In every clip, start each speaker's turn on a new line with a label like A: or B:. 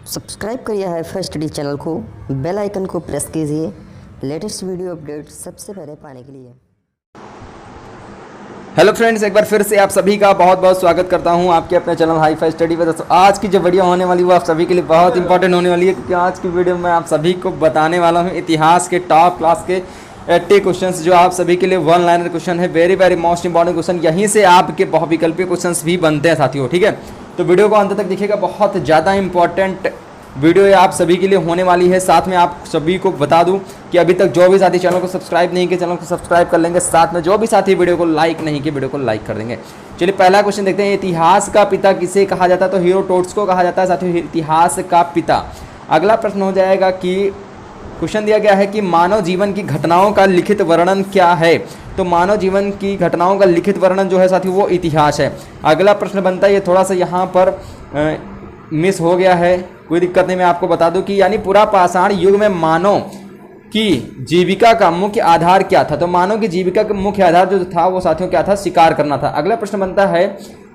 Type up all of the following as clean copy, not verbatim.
A: Subscribe करिए hi-fi study channel को, bell icon को प्रेस कीजिए लेटेस्ट वीडियो अपडेट सबसे पहले पाने के लिए।
B: हेलो फ्रेंड्स, एक बार फिर से आप सभी का बहुत बहुत स्वागत करता हूं आपके अपने चैनल हाईफाई स्टडी पे। दोस्तों आज की जो वीडियो होने वाली वो आप सभी के लिए बहुत इंपॉर्टेंट होने वाली है, क्योंकि आज की वीडियो में आप सभी को बताने वाला हूं इतिहास के टॉप क्लास के 80 क्वेश्चंस जो आप सभी के लिए वन लाइनर क्वेश्चन है। Very very most important question, यहीं से आपके बहुविकल्पीय क्वेश्चंस भी बनते हैं साथियों। ठीक है, तो वीडियो को अंत तक देखिएगा, बहुत ज़्यादा इंपॉर्टेंट वीडियो ये आप सभी के लिए होने वाली है। साथ में आप सभी को बता दूं कि अभी तक जो भी साथी चैनल को सब्सक्राइब नहीं किए, चैनल को सब्सक्राइब कर लेंगे। साथ में जो भी साथी वीडियो को लाइक नहीं किए, वीडियो को लाइक कर देंगे। चलिए पहला क्वेश्चन देखते हैं, इतिहास का पिता किसे कहा जाता है? तो हेरोडोटस को कहा जाता है साथियों, इतिहास का पिता। अगला प्रश्न हो जाएगा कि क्वेश्चन दिया गया है कि मानव जीवन की घटनाओं का लिखित वर्णन क्या है? तो मानव जीवन की घटनाओं का लिखित वर्णन जो है साथियों वो इतिहास है। अगला प्रश्न बनता है, ये थोड़ा सा यहाँ पर मिस हो गया है, कोई दिक्कत नहीं, मैं आपको बता दूं कि यानी पूरा पाषाण युग में मानव की जीविका का मुख्य आधार क्या था? तो मानव की जीविका का मुख्य आधार जो था वो साथियों क्या था? शिकार करना था। अगला प्रश्न बनता है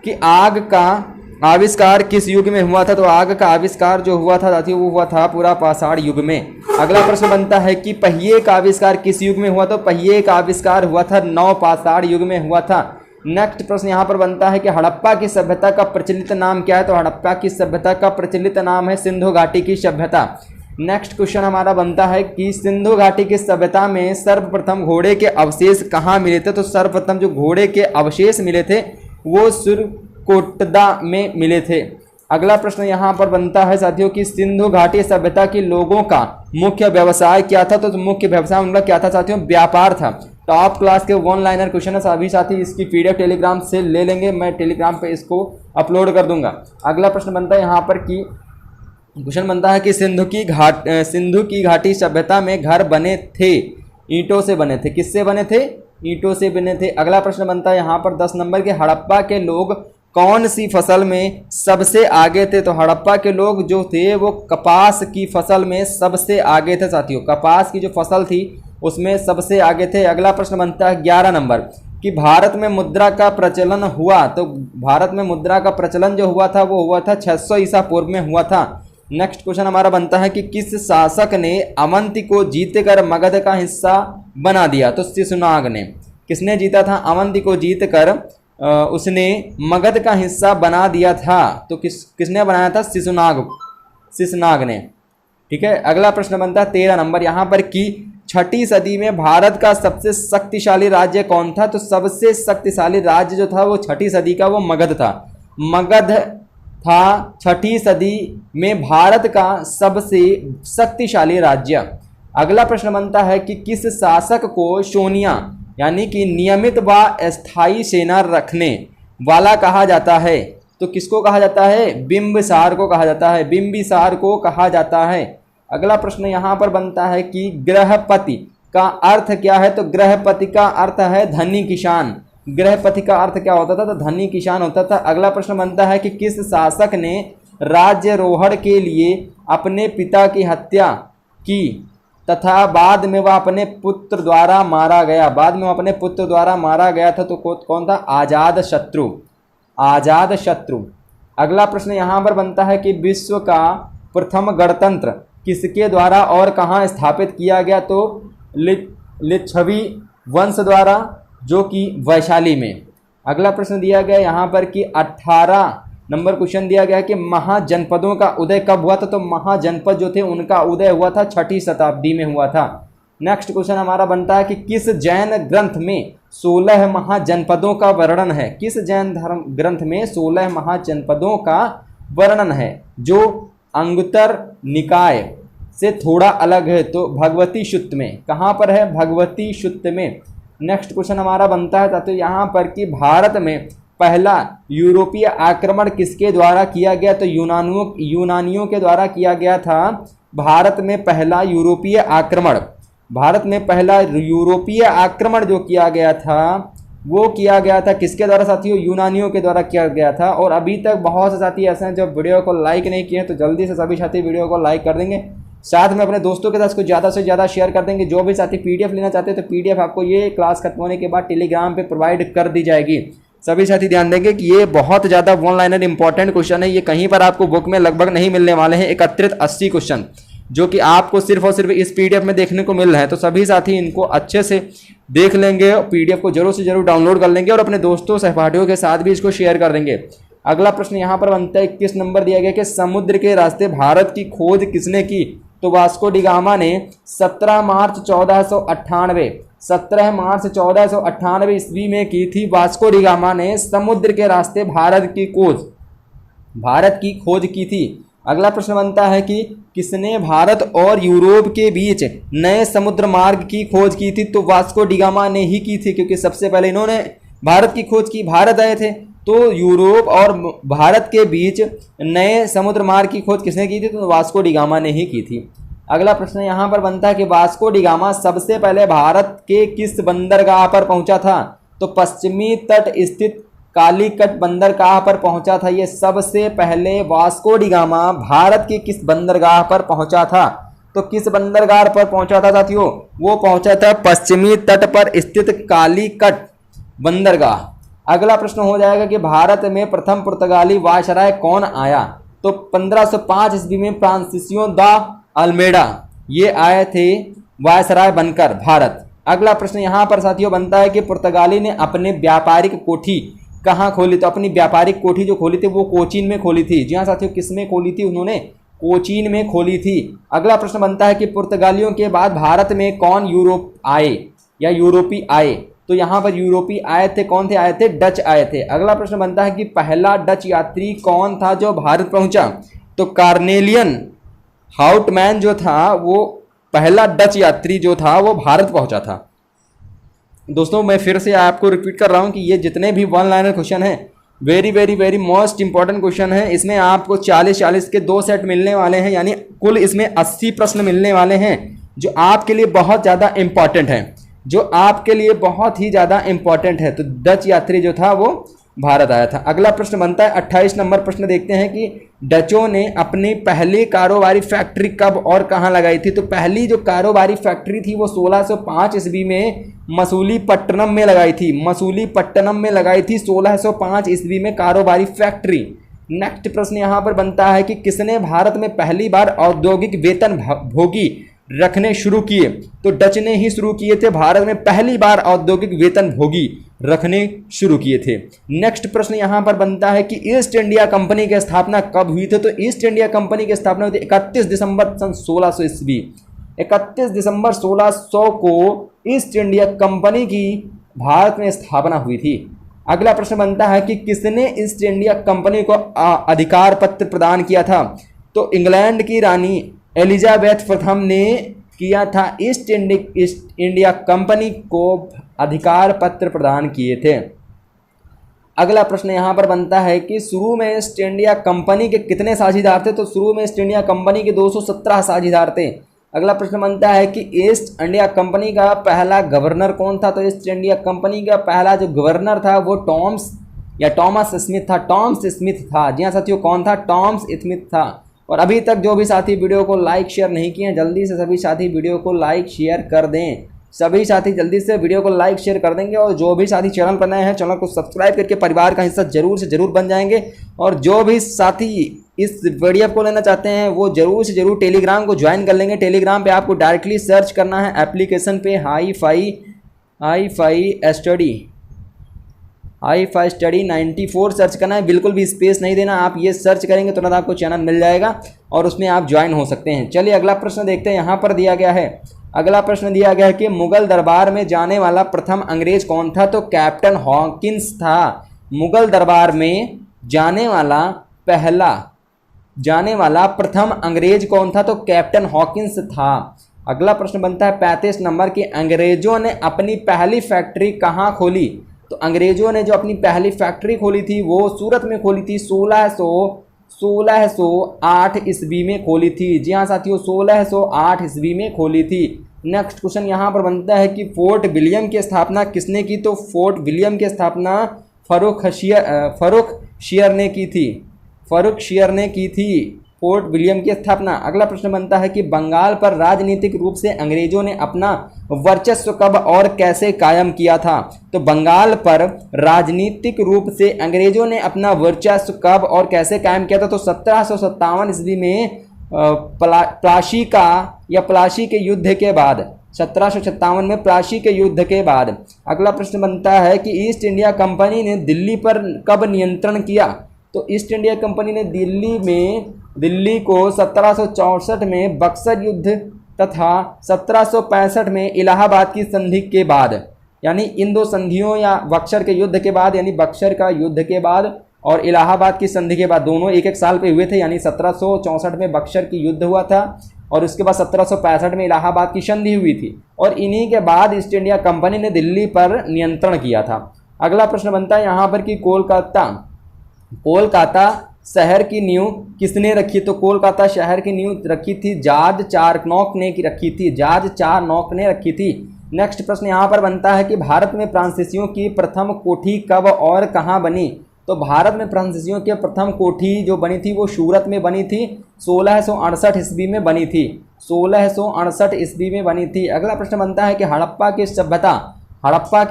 B: कि आग का आविष्कार किस युग में हुआ था? तो आग का आविष्कार जो हुआ था साथियों वो हुआ था पूरा पाषाण युग में। अगला प्रश्न बनता है कि पहिए का आविष्कार किस युग में हुआ? तो पहिए का आविष्कार हुआ था नवपाषाण युग में हुआ था। नेक्स्ट प्रश्न यहाँ पर बनता है कि हड़प्पा की सभ्यता का प्रचलित नाम क्या है? तो हड़प्पा की सभ्यता का प्रचलित नाम है सिंधु घाटी की सभ्यता। नेक्स्ट क्वेश्चन हमारा बनता है कि सिंधु घाटी की सभ्यता में सर्वप्रथम घोड़े के अवशेष कहाँ मिले थे? तो सर्वप्रथम जो घोड़े के अवशेष मिले थे वो सुरकोटदा में मिले थे। अगला प्रश्न यहाँ पर बनता है साथियों कि सिंधु घाटी सभ्यता के लोगों का मुख्य व्यवसाय क्या था? तो मुख्य व्यवसाय उनका क्या था साथियों? व्यापार था। टॉप क्लास के वन लाइनर क्वेश्चन है, सभी साथी इसकी पीडीएफ टेलीग्राम से ले लेंगे, मैं टेलीग्राम पे इसको अपलोड कर दूंगा। अगला प्रश्न बनता है यहाँ पर कि क्वेश्चन बनता है कि सिंधु की घाटी सभ्यता में घर बने थे, ईंटों से बने थे। किससे बने थे? ईंटों से बने थे। अगला प्रश्न बनता है यहाँ पर 10 नंबर के, हड़प्पा के लोग कौन सी फसल में सबसे आगे थे? तो हड़प्पा के लोग जो थे वो कपास की फसल में सबसे आगे थे साथियों, कपास की जो फसल थी उसमें सबसे आगे थे। अगला प्रश्न बनता है 11 नंबर कि भारत में मुद्रा का प्रचलन हुआ? तो भारत में मुद्रा का प्रचलन जो हुआ था वो हुआ था 600 ईसा पूर्व में हुआ था। नेक्स्ट क्वेश्चन हमारा बनता है कि किस शासक ने अवंती को जीतकर मगध का हिस्सा बना दिया? तो शिशुनाग ने। किसने जीता था? अवंती को जीतकर उसने मगध का हिस्सा बना दिया था। तो किसने बनाया था? शिशुनाग ने। ठीक है, अगला प्रश्न बनता है 13 नंबर यहाँ पर कि 6ठी सदी में भारत का सबसे शक्तिशाली राज्य कौन था? तो सबसे शक्तिशाली राज्य जो था वो 6ठी सदी का वो मगध था। मगध था 6ठी सदी में भारत का सबसे शक्तिशाली राज्य। अगला प्रश्न बनता है कि किस शासक को शोनिया यानी कि नियमित व अस्थायी सेना रखने वाला कहा जाता है? तो किसको कहा जाता है? बिंबिसार को कहा जाता है, बिंबिसार को कहा जाता है। अगला प्रश्न यहाँ पर बनता है कि गृहपति का अर्थ क्या है? तो गृहपति का अर्थ है धनी किसान। गृहपति का अर्थ क्या होता था? तो धनी किसान होता था। अगला प्रश्न बनता है कि किस शासक ने राज्यारोहण के लिए अपने पिता की हत्या की तथा बाद में वह अपने पुत्र द्वारा मारा गया? बाद में वह अपने पुत्र द्वारा मारा गया था। तो कौन था? अजातशत्रु। अजातशत्रु। अगला प्रश्न यहाँ पर बनता है कि विश्व का प्रथम गणतंत्र किसके द्वारा और कहाँ स्थापित किया गया? तो लिच्छवी वंश द्वारा, जो कि वैशाली में। अगला प्रश्न दिया गया यहाँ पर कि 18 नंबर क्वेश्चन दिया गया कि महाजनपदों का उदय कब हुआ था? तो महाजनपद जो थे उनका उदय हुआ था 6ठी शताब्दी में हुआ था। नेक्स्ट क्वेश्चन हमारा बनता है कि किस जैन ग्रंथ में 16 महाजनपदों का वर्णन है? किस जैन धर्म ग्रंथ में 16 महाजनपदों का वर्णन है जो अंगुत्तर निकाय से थोड़ा अलग है? तो भगवती सूक्त में। कहाँ पर है? भगवती सूक्त में। नेक्स्ट क्वेश्चन हमारा बनता है तो यहाँ पर कि भारत में पहला यूरोपीय आक्रमण किसके द्वारा किया गया? तो यूनानियों के द्वारा किया गया था। भारत में पहला यूरोपीय आक्रमण जो किया गया था वो किया गया था किसके द्वारा साथियों? यूनानियों के द्वारा किया गया था। और अभी तक बहुत से साथी ऐसे हैं जो वीडियो को लाइक नहीं किए हैं, तो जल्दी से सभी साथी वीडियो को लाइक कर देंगे। साथ में अपने दोस्तों के साथ इसको ज़्यादा से ज़्यादा शेयर कर देंगे। जो भी साथी पीडीएफ लेना चाहते हैं तो पीडीएफ आपको ये क्लास खत्म होने के बाद टेलीग्राम पे प्रोवाइड कर दी जाएगी। सभी साथी ध्यान देंगे कि ये बहुत ज़्यादा वन लाइनर इंपॉर्टेंट क्वेश्चन है। ये कहीं पर आपको बुक में लगभग नहीं मिलने वाले हैं। 31-80 क्वेश्चन जो कि आपको सिर्फ और सिर्फ इस पीडीएफ में देखने को मिल रहा है। तो सभी साथी इनको अच्छे से देख लेंगे, पीडीएफ को जरूर से जरूर डाउनलोड कर लेंगे और अपने दोस्तों सहपाठियों के साथ भी इसको शेयर कर देंगे। अगला प्रश्न यहाँ पर बनता है 21 नंबर दिया गया कि समुद्र के रास्ते भारत की खोज किसने की? तो वास्को डी गामा ने 17 मार्च 1498 ईस्वी में की थी। वास्को डी गामा ने समुद्र के रास्ते भारत की खोज की थी। अगला प्रश्न बनता है कि किसने भारत और यूरोप के बीच नए समुद्र मार्ग की खोज की थी? तो वास्को डी गामा ने ही की थी, क्योंकि सबसे पहले इन्होंने भारत की खोज की, भारत आए थे। तो यूरोप और भारत के बीच नए समुद्र मार्ग की खोज किसने की थी? तो वास्को डी गामा ने ही की थी। अगला प्रश्न यहाँ पर बनता है कि वास्को डी गामा सबसे पहले भारत के किस बंदरगाह पर पहुंचा था? तो पश्चिमी तट स्थित कालीकट बंदरगाह पर पहुंचा था। ये सबसे पहले वास्को डी गामा भारत के किस बंदरगाह पर पहुंचा था? तो किस बंदरगाह पर पहुंचा था साथियों? वो पहुंचा था पश्चिमी तट पर स्थित कालीकट बंदरगाह। अगला प्रश्न हो जाएगा कि भारत में प्रथम पुर्तगाली वायसराय कौन आया? तो 1505 ईस्वी में फ्रांसिसियो दा अल्मेडा ये आए थे वायसराय बनकर भारत। अगला प्रश्न यहाँ पर साथियों बनता है कि पुर्तगाली ने अपने व्यापारिक कोठी कहाँ खोली? तो अपनी व्यापारिक कोठी जो खोली थी वो कोचीन में खोली थी। जी हाँ साथियों, किस में खोली थी? उन्होंने कोचीन में खोली थी। अगला प्रश्न बनता है कि पुर्तगालियों के बाद भारत में कौन यूरोप आए या यूरोपी आए? तो यहाँ पर यूरोपी आए थे, कौन थे आए थे? डच आए थे। अगला प्रश्न बनता है कि पहला डच यात्री कौन था जो भारत पहुंचा? तो कार्नेलियन हाउटमैन जो था वो पहला डच यात्री जो था वो भारत पहुंचा था। दोस्तों मैं फिर से आपको रिपीट कर रहा हूं कि ये जितने भी वन लाइनर क्वेश्चन हैं very very very most important question है। इसमें आपको 40-40 के 2 सेट मिलने वाले हैं, यानी कुल इसमें 80 प्रश्न मिलने वाले हैं जो आपके लिए बहुत ज़्यादा इंपॉर्टेंट है, जो आपके लिए बहुत ही ज़्यादा इंपॉर्टेंट है। तो डच यात्री जो था वो भारत आया था। अगला प्रश्न बनता है 28 नंबर प्रश्न देखते हैं कि डचों ने अपनी पहली कारोबारी फैक्ट्री कब और कहाँ लगाई थी? तो पहली जो कारोबारी फैक्ट्री थी वो 1605 ईस्वी में मसूलीपट्टनम में लगाई थी। मसूलीपट्टनम में लगाई थी 1605 ईस्वी में कारोबारी फैक्ट्री। नेक्स्ट प्रश्न यहाँ पर बनता है कि किसने भारत में पहली बार औद्योगिक वेतन भोगी रखने शुरू किए? तो डच ने ही शुरू किए थे। भारत में पहली बार औद्योगिक वेतन भोगी रखने शुरू किए थे। नेक्स्ट प्रश्न यहाँ पर बनता है कि ईस्ट इंडिया कंपनी की स्थापना कब हुई थी? तो ईस्ट इंडिया कंपनी की स्थापना हुई थी 31 दिसंबर सन 1600 ईस्वी। 31 दिसंबर 1600 को ईस्ट इंडिया कंपनी की भारत में स्थापना हुई थी। अगला प्रश्न बनता है कि किसने ईस्ट इंडिया कंपनी को अधिकार पत्र प्रदान किया था? तो इंग्लैंड की रानी एलिजाबेथ प्रथम ने किया था। ईस्ट इंडिया कंपनी को अधिकार पत्र प्रदान किए थे। अगला प्रश्न यहाँ पर बनता है कि शुरू में ईस्ट इंडिया कंपनी के कितने साझेदार थे? तो शुरू में ईस्ट इंडिया कंपनी के 217 साझेदार थे। अगला प्रश्न बनता है कि ईस्ट इंडिया कंपनी का पहला गवर्नर कौन था? तो ईस्ट इंडिया कंपनी का पहला जो गवर्नर था वो टॉमस स्मिथ था। टॉमस स्मिथ था। जी हाँ साथियों, कौन था? टॉमस स्मिथ था। और अभी तक जो भी साथी वीडियो को लाइक शेयर नहीं किए हैं, जल्दी से सभी साथी वीडियो को लाइक शेयर कर दें। सभी साथी जल्दी से वीडियो को लाइक शेयर कर देंगे। और जो भी साथी चैनल पर नए हैं, चैनल को सब्सक्राइब करके परिवार का हिस्सा जरूर से जरूर बन जाएंगे। और जो भी साथी इस वीडियो को लेना चाहते हैं वो जरूर से जरूर टेलीग्राम को ज्वाइन कर लेंगे। टेलीग्राम पे आपको डायरेक्टली सर्च करना है एप्लीकेशन पे हाई फाई स्टडी 94 सर्च करना है। बिल्कुल भी स्पेस नहीं देना, आप ये सर्च करेंगे तुरंत आपको चैनल मिल जाएगा और उसमें आप ज्वाइन हो सकते हैं। चलिए अगला प्रश्न देखते हैं। यहाँ पर दिया गया है, अगला प्रश्न दिया गया है कि मुगल दरबार में जाने वाला प्रथम अंग्रेज कौन था? तो कैप्टन हॉकिंस था। मुगल दरबार में जाने वाला प्रथम अंग्रेज कौन था? तो कैप्टन हॉकिंस था। अगला प्रश्न बनता है 35 नंबर की अंग्रेजों ने अपनी पहली फैक्ट्री कहाँ खोली? तो अंग्रेजों ने जो अपनी पहली फैक्ट्री खोली थी वो सूरत में खोली थी। 1608 ईस्वी में खोली थी। जी हाँ साथियों, 1608 ईस्वी में खोली थी। नेक्स्ट क्वेश्चन यहाँ पर बनता है कि फोर्ट विलियम की स्थापना किसने की? तो फोर्ट विलियम की स्थापना फर्रुखशियर ने की थी। फोर्ट विलियम की स्थापना। अगला प्रश्न बनता है कि बंगाल पर राजनीतिक रूप से अंग्रेजों ने अपना वर्चस्व कब और कैसे कायम किया था। तो बंगाल पर राजनीतिक रूप से अंग्रेजों ने अपना वर्चस्व कब और कैसे कायम किया था। तो 1757 ईस्वी में प्लासी के युद्ध के बाद, 1757 में प्लासी के युद्ध के बाद। अगला प्रश्न बनता है कि ईस्ट इंडिया कंपनी ने दिल्ली पर कब नियंत्रण किया। तो ईस्ट इंडिया कंपनी ने दिल्ली को 1764 में बक्सर युद्ध तथा 1765 में इलाहाबाद की संधि के बाद, यानी इन दो संधियों या बक्सर के युद्ध के बाद, यानी बक्सर का युद्ध के बाद और इलाहाबाद की संधि के बाद, दोनों एक एक साल पे हुए थे। यानी 1764 में बक्सर की युद्ध हुआ था और उसके बाद 1765 में इलाहाबाद की संधि हुई थी और इन्हीं के बाद ईस्ट इंडिया कंपनी ने दिल्ली पर नियंत्रण किया था। अगला प्रश्न बनता है यहाँ पर कि कोलकाता शहर की नींव किसने रखी। तो कोलकाता शहर की नींव रखी थी जॉर्ज चारनॉक ने रखी थी। नेक्स्ट प्रश्न यहाँ पर बनता है कि भारत में फ्रांसीसियों की प्रथम कोठी कब और कहाँ बनी। तो भारत में फ्रांसीसियों की प्रथम कोठी जो बनी थी वो सूरत में बनी थी, 1668 ईस्वी में बनी थी। 1668 ईस्वी में बनी थी। अगला प्रश्न बनता है कि हड़प्पा की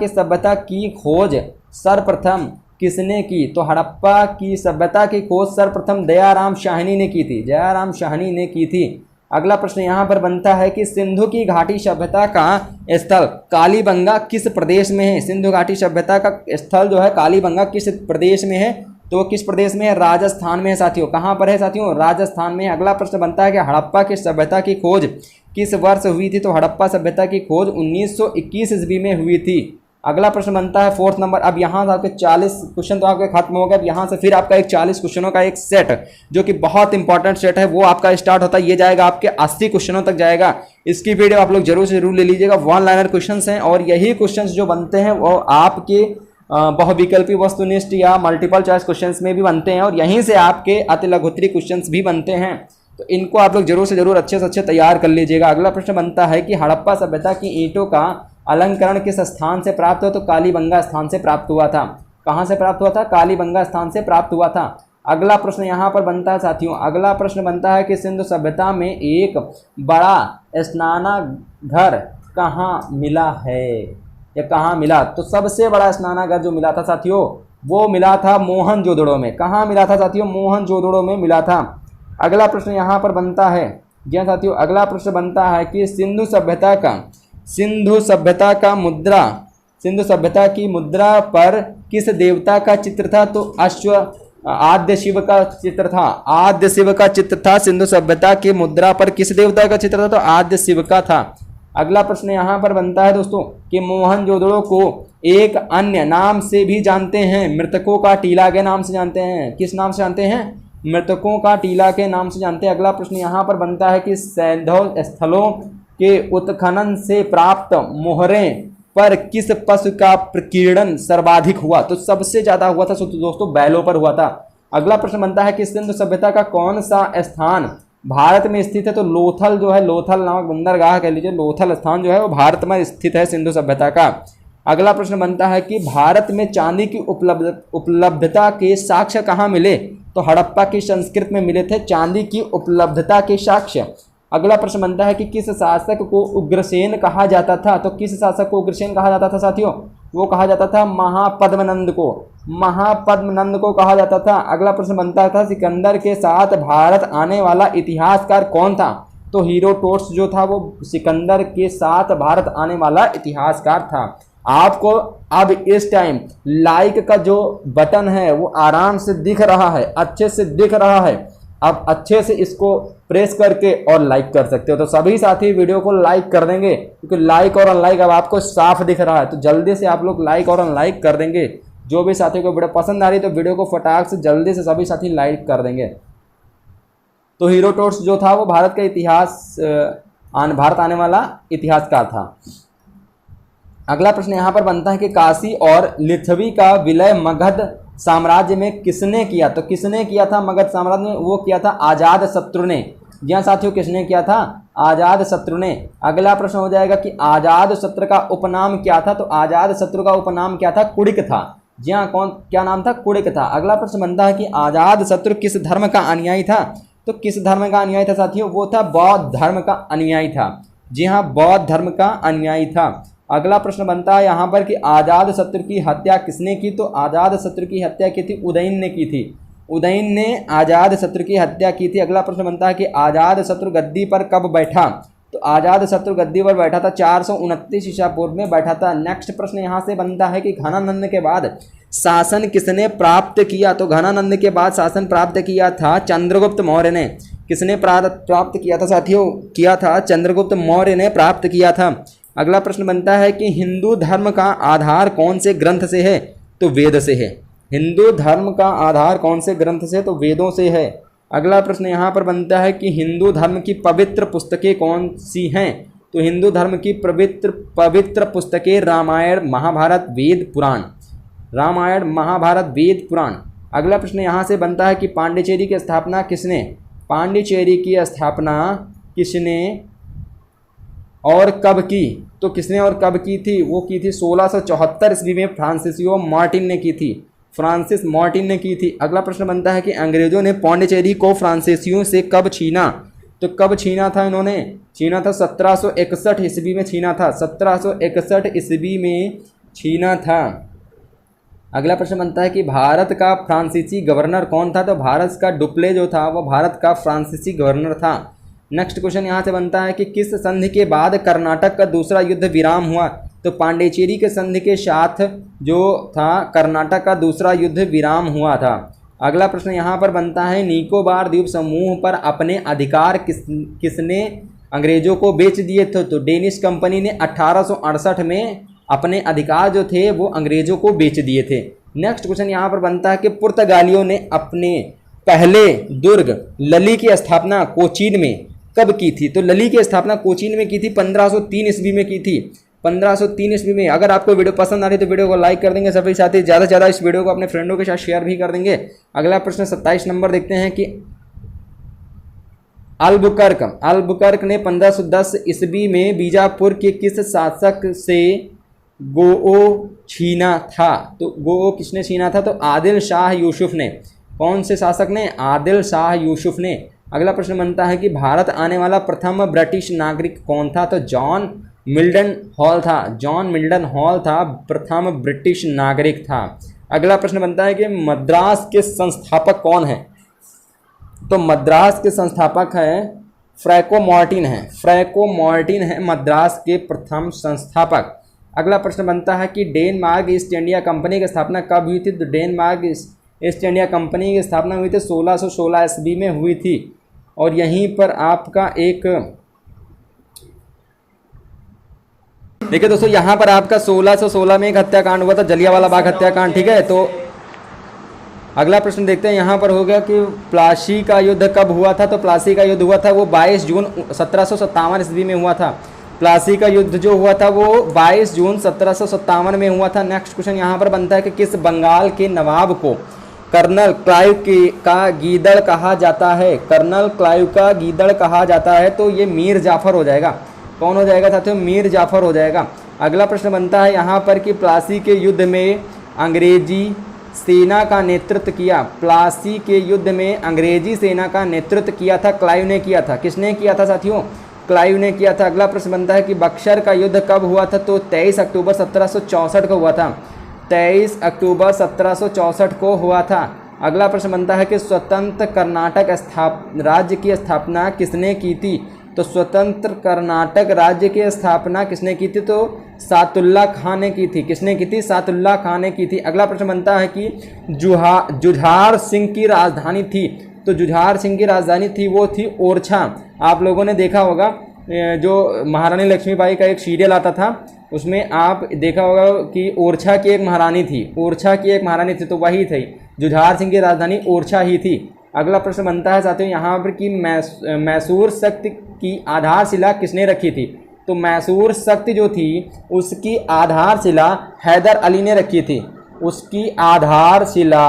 B: सभ्यता की खोज सर्वप्रथम किसने की। तो हड़प्पा की सभ्यता की खोज सर्वप्रथम दयाराम शाहनी ने की थी। अगला प्रश्न यहाँ पर बनता है कि सिंधु की घाटी सभ्यता का स्थल कालीबंगा किस प्रदेश में है। सिंधु घाटी सभ्यता का स्थल जो है कालीबंगा किस प्रदेश में है। तो किस प्रदेश में है, राजस्थान में है साथियों। कहाँ पर है साथियों, राजस्थान में। अगला प्रश्न बनता है कि हड़प्पा की सभ्यता की खोज किस वर्ष हुई थी। तो हड़प्पा सभ्यता की खोज 1921 ईस्वी में हुई थी। अगला प्रश्न बनता है 4th नंबर। अब यहाँ से आपके 40 क्वेश्चन तो आपके खत्म हो गए। अब यहाँ से फिर आपका एक 40 क्वेश्चनों का एक सेट जो कि बहुत इंपॉर्टेंट सेट है वो आपका स्टार्ट होता है। ये जाएगा आपके 80 क्वेश्चनों तक जाएगा। इसकी वीडियो आप लोग जरूर से जरूर ले लीजिएगा। 1 लाइनर क्वेश्चन हैं और यही क्वेश्चन जो बनते हैं वो आपके बहुविकल्पी वस्तुनिष्ठ या मल्टीपल चॉइस क्वेश्चंस में भी बनते हैं और यहीं से आपके अति लघुत्तरी क्वेश्चंस भी बनते हैं। तो इनको आप लोग जरूर से जरूर अच्छे से अच्छे तैयार कर लीजिएगा। अगला प्रश्न बनता है कि हड़प्पा सभ्यता की ईंटों का अलंकरण किस स्थान से प्राप्त हुआ। तो कालीबंगा स्थान से प्राप्त हुआ था। कहाँ से प्राप्त हुआ था, कालीबंगा स्थान से प्राप्त हुआ था। अगला प्रश्न यहाँ पर बनता है साथियों, अगला प्रश्न बनता है कि सिंधु सभ्यता में एक बड़ा स्नानागार कहाँ मिला है या कहाँ मिला। तो सबसे बड़ा स्नानागार जो मिला था साथियों वो मिला था मोहनजोदड़ो में। कहाँ मिला था साथियों, मोहनजोदड़ो में मिला था। अगला प्रश्न यहाँ पर बनता है, जी हाँ साथियों, अगला प्रश्न बनता है कि सिंधु सभ्यता की मुद्रा पर किस देवता का चित्र था। तो आद्य शिव का चित्र था। सिंधु सभ्यता की मुद्रा पर किस देवता का चित्र था। तो आद्य शिव का था। अगला प्रश्न यहाँ पर बनता है दोस्तों कि मोहनजोदड़ो को एक अन्य नाम से भी जानते हैं, मृतकों का टीला के नाम से जानते हैं। किस नाम से जानते हैं, मृतकों का टीला के नाम से जानते हैं। अगला प्रश्न यहाँ पर बनता है कि सैंधव स्थलों के उत्खनन से प्राप्त मोहरें पर किस पशु का प्रकीर्णन सर्वाधिक हुआ। तो सबसे ज्यादा हुआ था दोस्तों बैलों पर हुआ था। अगला प्रश्न बनता है कि सिंधु सभ्यता का कौन सा स्थान भारत में स्थित है। तो लोथल जो है, लोथल नामक बंदरगाह कह लीजिए, लोथल स्थान जो है वो भारत में स्थित है सिंधु सभ्यता का। अगला प्रश्न बनता है कि भारत में चांदी की उपलब्धता के साक्ष्य कहाँ मिले। तो हड़प्पा की संस्कृति में मिले थे चांदी की उपलब्धता के साक्ष्य। अगला प्रश्न बनता है कि किस शासक को उग्रसेन कहा जाता था। तो किस शासक को उग्रसेन कहा जाता था साथियों, वो कहा जाता था महापद्मनंद को कहा जाता था। अगला प्रश्न बनता था सिकंदर के साथ भारत आने वाला इतिहासकार कौन था। तो हेरोडोटस जो था वो सिकंदर के साथ भारत आने वाला इतिहासकार था। आपको अब इस टाइम लाइक का जो बटन है वो आराम से दिख रहा है, अच्छे से दिख रहा है। आप अच्छे से इसको प्रेस करके और लाइक कर सकते हो। तो सभी साथी वीडियो को लाइक कर देंगे क्योंकि लाइक और अनलाइक अब आपको साफ दिख रहा है। तो जल्दी से आप लोग लाइक और अनलाइक कर देंगे। जो भी साथी को वीडियो पसंद आ रही है तो वीडियो को फटाक से जल्दी से सभी साथी लाइक कर देंगे। तो हेरोडोटस जो था वो भारत आने वाला इतिहासकार था। अगला प्रश्न यहाँ पर बनता है कि काशी और लिच्छवी का विलय मगध साम्राज्य में किसने किया। तो किसने किया था मगध साम्राज्य में, वो किया था अजातशत्रु ने। जी हाँ साथियों, किसने किया था, अजातशत्रु ने। अगला प्रश्न हो जाएगा कि अजातशत्रु का उपनाम क्या था। तो अजातशत्रु का उपनाम क्या था, कुड़िक था। जी हाँ, क्या नाम था, कुड़िक था। अगला प्रश्न बनता है कि अजातशत्रु किस धर्म का अनुयायी था। तो किस धर्म का अनुयायी था साथियों? वो था बौद्ध धर्म का अनुयायी था। जी हाँ, बौद्ध धर्म का अनुयायी था। अगला प्रश्न बनता है यहाँ पर कि अजातशत्रु की हत्या किसने की? तो अजातशत्रु की हत्या की थी उदयन ने की थी। उदयन ने अजातशत्रु की हत्या की थी। अगला प्रश्न बनता है कि अजातशत्रु गद्दी पर कब बैठा? तो अजातशत्रु गद्दी पर बैठा था 429 ईसा पूर्व में बैठा था। नेक्स्ट प्रश्न यहाँ से बनता है कि घनानंद के बाद शासन किसने प्राप्त किया? तो घनानंद के बाद शासन प्राप्त किया था चंद्रगुप्त मौर्य ने। किसने प्राप्त किया था साथियों? किया था चंद्रगुप्त मौर्य ने प्राप्त किया था। अगला प्रश्न बनता है कि हिंदू धर्म का आधार कौन से ग्रंथ से है? तो वेद से है। हिंदू धर्म का आधार कौन से ग्रंथ से? तो वेदों से है। अगला प्रश्न यहाँ पर बनता है कि हिंदू धर्म की पवित्र पुस्तकें कौन सी हैं? तो हिंदू धर्म की पवित्र पुस्तकें रामायण, महाभारत, वेद, पुराण। रामायण, महाभारत, वेद, पुराण। अगला प्रश्न यहाँ से बनता है कि पांडिचेरी की स्थापना किसने? पांडिचेरी की स्थापना किसने और कब की? तो किसने और कब की थी? वो की थी 1674 ईस्वी में फ्रांसिसियो मार्टिन ने की थी। फ्रांसिस मार्टिन ने की थी। अगला प्रश्न बनता है कि अंग्रेजों ने पांडिचेरी को फ्रांसीसियों से कब छीना? तो कब छीना था इन्होंने? छीना था 1761 ईस्वी में छीना था। 1761 ईस्वी में छीना था। अगला प्रश्न बनता है कि भारत का फ्रांसीसी गवर्नर कौन था? तो भारत का डुप्ले जो था वो भारत का फ्रांसीसी गवर्नर था। नेक्स्ट क्वेश्चन यहाँ से बनता है कि किस संधि के बाद कर्नाटक का दूसरा युद्ध विराम हुआ? तो पांडिचेरी के संधि के साथ जो था कर्नाटक का दूसरा युद्ध विराम हुआ था। अगला प्रश्न यहाँ पर बनता है निकोबार द्वीप समूह पर अपने अधिकार किसने अंग्रेजों को बेच दिए थे? तो डेनिश कंपनी ने 1868 में अपने अधिकार जो थे वो अंग्रेजों को बेच दिए थे। नेक्स्ट क्वेश्चन यहाँ पर बनता है कि पुर्तगालियों ने अपने पहले दुर्ग लली की स्थापना कोचीन में कब की थी? तो लली की स्थापना कोचीन में की थी 1503 ईस्वी में की थी। 1503 ईस्वी में। अगर आपको वीडियो पसंद आ रही है तो वीडियो को लाइक कर देंगे सभी साथी, ज़्यादा से ज़्यादा इस वीडियो को अपने फ्रेंडों के साथ शेयर भी कर देंगे। अगला प्रश्न 27 नंबर देखते हैं कि अल्बुकर्क ने 1510 ईस्वी में बीजापुर के किस शासक से गोओ छीना था? तो गोओ किसने छीना था? तो आदिल शाह यूसुफ ने। कौन से शासक ने? आदिल शाह यूसुफ ने। अगला प्रश्न बनता है कि भारत आने वाला प्रथम ब्रिटिश नागरिक कौन था? तो जॉन मिल्टन हॉल था। जॉन मिल्टन हॉल था प्रथम ब्रिटिश नागरिक था। अगला प्रश्न बनता है कि मद्रास के संस्थापक कौन है? तो मद्रास के संस्थापक है फ्रैंको मार्टिन है। फ्रैंको मार्टिन है मद्रास के प्रथम संस्थापक। अगला प्रश्न बनता है कि डेनमार्क ईस्ट इंडिया कंपनी की स्थापना कब हुई थी? तो डेनमार्क ईस्ट इंडिया कंपनी की स्थापना हुई थी 1616 ईस्वी में हुई थी। और यहीं पर आपका एक देखिए दोस्तों, यहाँ पर आपका 1616 में एक हत्याकांड हुआ था, जलियांवाला बाग हत्याकांड। ठीक है, तो अगला प्रश्न देखते हैं। यहाँ पर हो गया कि प्लासी का युद्ध कब हुआ था? तो प्लासी का युद्ध हुआ था वो 22 जून 1757 ईस्वी में हुआ था। प्लासी का युद्ध जो हुआ था वो 22 जून 1757 में हुआ था। नेक्स्ट क्वेश्चन यहाँ पर बनता है कि किस बंगाल के नवाब को कर्नल क्लाइव का गीदड़ कहा जाता है? कर्नल क्लाइव का गीदड़ कहा जाता है। तो ये मीर जाफर हो जाएगा। कौन हो जाएगा साथियों? मीर जाफर हो जाएगा। अगला प्रश्न बनता है यहाँ पर कि प्लासी के युद्ध में अंग्रेजी सेना का नेतृत्व किया। प्लासी के युद्ध में अंग्रेजी सेना का नेतृत्व किया था क्लाइव ने किया था। किसने किया था साथियों? क्लाइव ने किया था। अगला प्रश्न बनता है कि बक्सर का युद्ध कब हुआ था? तो 23 अक्टूबर 1764 को हुआ था। 23 अक्टूबर 1764 को हुआ था। अगला प्रश्न बनता है कि स्वतंत्र कर्नाटक राज्य की स्थापना किसने की थी? तो स्वतंत्र कर्नाटक राज्य की स्थापना किसने की थी? तो सातुल्ला खान ने की थी। किसने की थी? सातुल्ला खान ने की थी। अगला प्रश्न बनता है कि जुझार सिंह की राजधानी थी। तो जुझार सिंह की राजधानी थी वो थी ओरछा। आप लोगों ने देखा होगा जो महारानी लक्ष्मीबाई का एक सीरियल आता था उसमें आप देखा होगा कि ओरछा की एक महारानी थी। ओरछा की एक महारानी थी, तो वही थी जुझार सिंह की राजधानी ओरछा ही थी। अगला प्रश्न बनता है साथियों यहाँ पर कि मैसूर शक्ति की आधारशिला किसने रखी थी? तो मैसूर शक्ति जो थी उसकी आधारशिला हैदर अली ने रखी थी। उसकी आधारशिला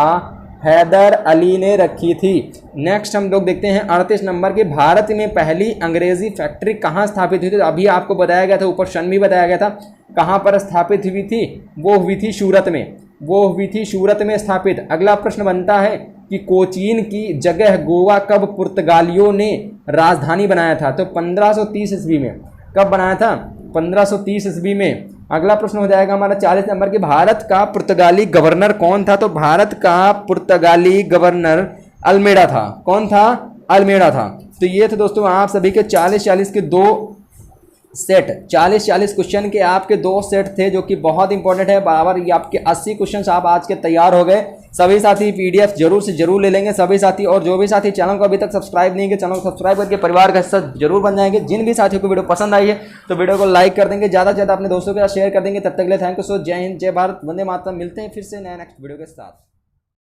B: हैदर अली ने रखी थी। नेक्स्ट हम लोग देखते हैं 38 नंबर के भारत में पहली अंग्रेजी फैक्ट्री कहाँ स्थापित हुई थी? तो अभी आपको बताया गया था, ऊपर सन भी बताया गया था कहाँ पर स्थापित हुई थी। वो हुई थी सूरत में। वो हुई थी सूरत में स्थापित। अगला प्रश्न बनता है कि कोचीन की जगह गोवा कब पुर्तगालियों ने राजधानी बनाया था? तो 1530 ईस्वी में। कब बनाया था? 1530 ईस्वी में। अगला प्रश्न हो जाएगा हमारा 40 नंबर की, भारत का पुर्तगाली गवर्नर कौन था? तो भारत का पुर्तगाली गवर्नर अल्मेडा था। कौन था? अल्मेडा था। तो ये थे दोस्तों आप सभी के 40-40 के दो सेट, 40-40 क्वेश्चन के आपके दो सेट थे जो कि बहुत इंपॉर्टेंट है। बराबर ये आपके 80 क्वेश्चन आप आज के तैयार हो गए। सभी साथी पीडीएफ जरूर से जरूर ले लेंगे सभी साथी, और जो भी साथी चैनल को अभी तक सब्सक्राइब नहीं किया, चैनल को सब्सक्राइब करके परिवार का हिस्सा जरूर बन जाएंगे। जिन भी साथियों को वीडियो पसंद आई है तो वीडियो को लाइक कर देंगे, ज़्यादा से ज़्यादा अपने दोस्तों के साथ शेयर कर देंगे। तब तक के लिए थैंक यू सो, जय हिंद, जय भारत, वंदे मातरम। मिलते हैं फिर से नया नेक्स्ट वीडियो के साथ।